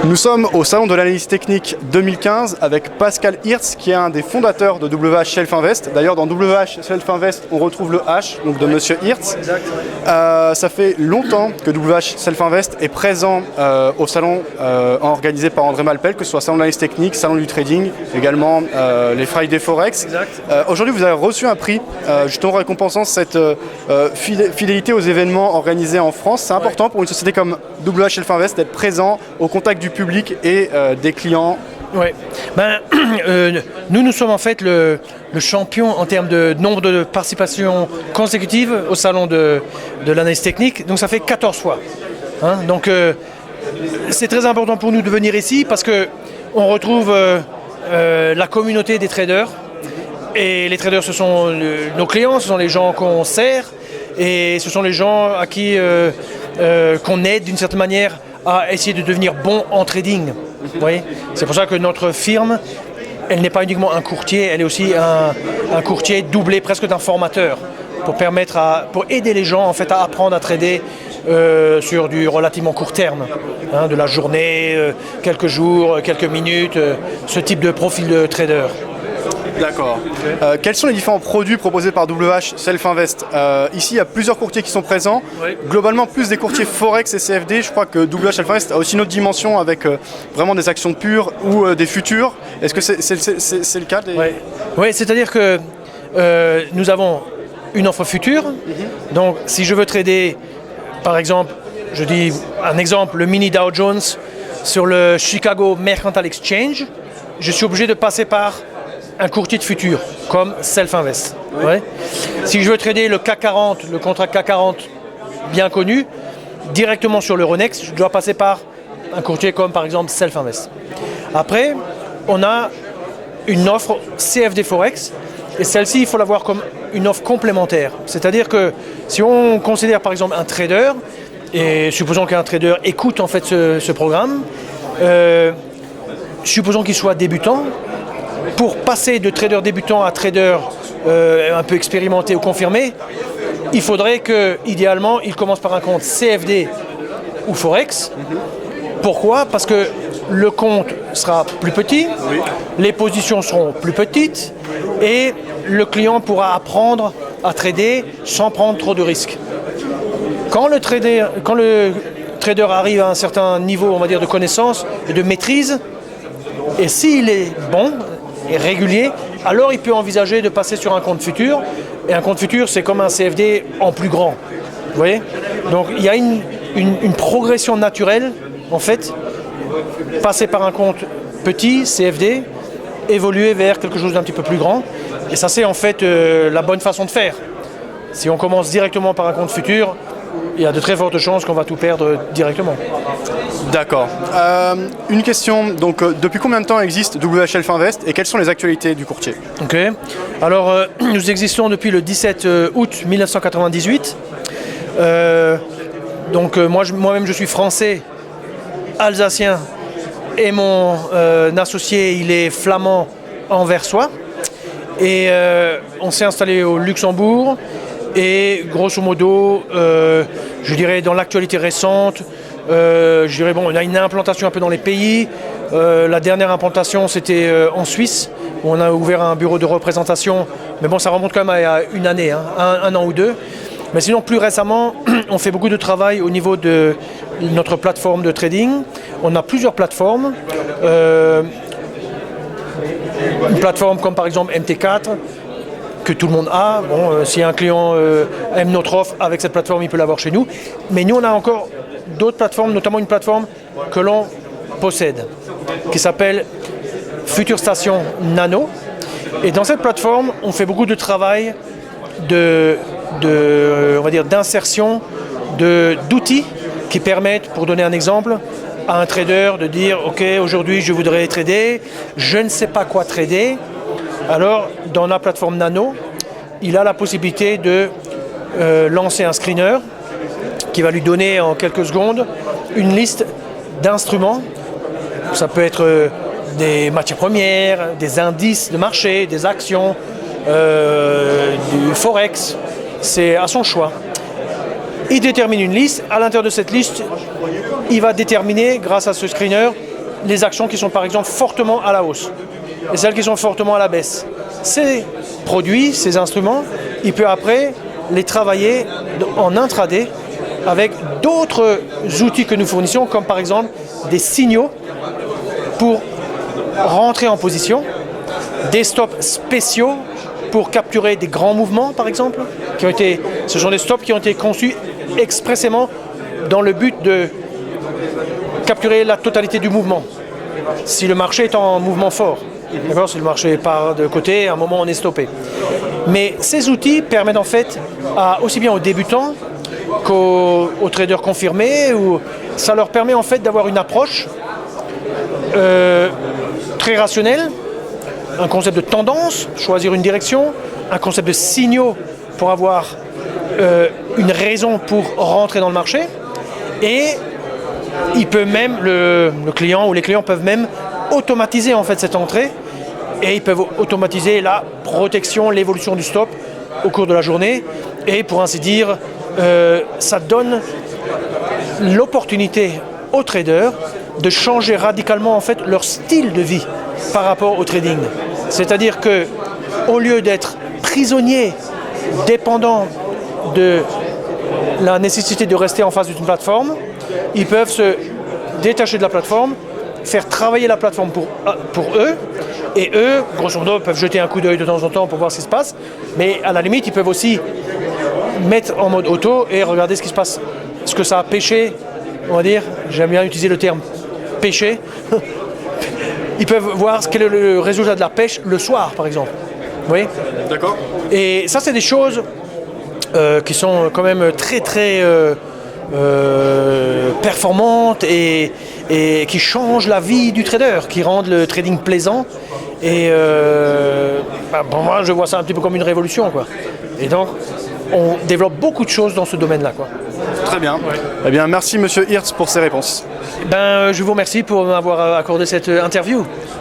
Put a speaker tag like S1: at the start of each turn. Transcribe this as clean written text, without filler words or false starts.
S1: Nous sommes au Salon de l'analyse technique 2015 avec Pascal Hirtz qui est un des fondateurs de WH Shelf Invest. D'ailleurs dans WH Shelf Invest on retrouve le H donc de Monsieur Hirtz. Ça fait longtemps que WH Shelf Invest est présent au salon organisé par André Malpel, que ce soit Salon de l'analyse technique, Salon du trading, également les Friday Forex. Aujourd'hui vous avez reçu un prix justement récompensant cette fidélité aux événements organisés en France. C'est important pour une société comme WH Shelf Invest d'être présent au contact du public et des clients.
S2: Oui, nous sommes en fait le champion en termes de nombre de participations consécutives au salon de l'analyse technique, donc ça fait 14 fois. Donc c'est très important pour nous de venir ici parce qu'on retrouve la communauté des traders, et les traders ce sont nos clients, ce sont les gens qu'on sert, et ce sont les gens à qui qu'on aide d'une certaine manière à essayer de devenir bon en trading. Vous voyez, c'est pour ça que notre firme, elle n'est pas uniquement un courtier, elle est aussi un courtier doublé presque d'un formateur pour aider les gens en fait à apprendre à trader sur du relativement court terme, de la journée, quelques jours, quelques minutes, ce type de profil de trader.
S1: D'accord. Quels sont les différents produits proposés par WH Shelf Invest? Ici, il y a plusieurs courtiers qui sont présents. Oui. Globalement, plus des courtiers Forex et CFD. Je crois que WH Shelf Invest a aussi une autre dimension avec vraiment des actions pures ou des futurs. Est-ce que c'est le cas
S2: Oui, c'est-à-dire que nous avons une offre future. Donc, si je veux trader, par exemple, je dis un exemple, le mini Dow Jones sur le Chicago Mercantile Exchange, je suis obligé de passer par un courtier de futur, comme Shelf Invest. Oui. Ouais. Si je veux trader le CAC 40, le contrat CAC 40 bien connu, directement sur l'Euronext, je dois passer par un courtier comme par exemple Shelf Invest. Après, on a une offre CFD Forex, et celle-ci, il faut la voir comme une offre complémentaire. C'est-à-dire que si on considère par exemple un trader, et supposons qu'un trader écoute en fait ce programme, supposons qu'il soit débutant, pour passer de trader débutant à trader un peu expérimenté ou confirmé, il faudrait qu'idéalement, il commence par un compte CFD ou Forex. Pourquoi? Parce que le compte sera plus petit, les positions seront plus petites et le client pourra apprendre à trader sans prendre trop de risques. Quand le trader arrive à un certain niveau, on va dire, de connaissance et de maîtrise, et s'il est bon et régulier, alors il peut envisager de passer sur un compte futur. Et un compte futur, c'est comme un CFD en plus grand. Vous voyez? Donc il y a une progression naturelle, en fait, passer par un compte petit, CFD, évoluer vers quelque chose d'un petit peu plus grand. Et ça, c'est en fait la bonne façon de faire. Si on commence directement par un compte futur, il y a de très fortes chances qu'on va tout perdre directement.
S1: D'accord. Une question, donc depuis combien de temps existe WH Shelf Invest et quelles sont les actualités du courtier?
S2: Ok. Alors nous existons depuis le 17 août 1998. Moi-même je suis français, alsacien, et mon associé il est flamand anversois. Et on s'est installé au Luxembourg. Et grosso modo, je dirais dans l'actualité récente, on a une implantation un peu dans les pays. La dernière implantation, c'était en Suisse, où on a ouvert un bureau de représentation. Mais bon, ça remonte quand même à une année, un an ou deux. Mais sinon, plus récemment, on fait beaucoup de travail au niveau de notre plateforme de trading. On a plusieurs plateformes. Une plateforme comme par exemple MT4, que tout le monde a. Bon, si un client aime notre offre avec cette plateforme, il peut l'avoir chez nous. Mais nous, on a encore d'autres plateformes, notamment une plateforme que l'on possède, qui s'appelle Future Station Nano. Et dans cette plateforme, on fait beaucoup de travail on va dire, d'insertion d'outils qui permettent, pour donner un exemple, à un trader de dire « Ok, aujourd'hui, je voudrais trader, je ne sais pas quoi trader ». Alors, dans la plateforme Nano, il a la possibilité de lancer un screener qui va lui donner en quelques secondes une liste d'instruments. Ça peut être des matières premières, des indices de marché, des actions, du forex. C'est à son choix. Il détermine une liste. À l'intérieur de cette liste, il va déterminer, grâce à ce screener, les actions qui sont par exemple fortement à la hausse et celles qui sont fortement à la baisse. Ces produits, ces instruments, il peut après les travailler en intraday avec d'autres outils que nous fournissons, comme par exemple des signaux pour rentrer en position, des stops spéciaux pour capturer des grands mouvements par exemple, ce sont des stops qui ont été conçus expressément dans le but de capturer la totalité du mouvement. Si le marché est en mouvement fort, d'accord, si le marché part de côté, à un moment on est stoppé. Mais ces outils permettent en fait aussi bien aux débutants qu'aux traders confirmés, ça leur permet en fait d'avoir une approche très rationnelle, un concept de tendance, choisir une direction, un concept de signaux pour avoir une raison pour rentrer dans le marché, et il peut même, le client ou les clients peuvent même automatiser en fait cette entrée, et ils peuvent automatiser la protection, l'évolution du stop au cours de la journée, et pour ainsi dire, ça donne l'opportunité aux traders de changer radicalement en fait leur style de vie par rapport au trading. C'est-à-dire que au lieu d'être prisonniers, dépendants de la nécessité de rester en face d'une plateforme, ils peuvent se détacher de la plateforme, faire travailler la plateforme pour eux, et eux, grosso modo, peuvent jeter un coup d'œil de temps en temps pour voir ce qui se passe, mais à la limite, ils peuvent aussi mettre en mode auto et regarder ce qui se passe. Ce que ça a pêché, on va dire, j'aime bien utiliser le terme pêcher, ils peuvent voir quel est le résultat de la pêche le soir, par exemple. Vous voyez ?
S1: D'accord.
S2: Et ça, c'est des choses qui sont quand même très très performantes et qui changent la vie du trader, qui rendent le trading plaisant. Et pour moi, je vois ça un petit peu comme une révolution, quoi. Et donc, on développe beaucoup de choses dans ce domaine-là, quoi.
S1: Très bien. Ouais. Eh bien, merci Monsieur Hirtz pour ces réponses.
S2: Je vous remercie pour m'avoir accordé cette interview.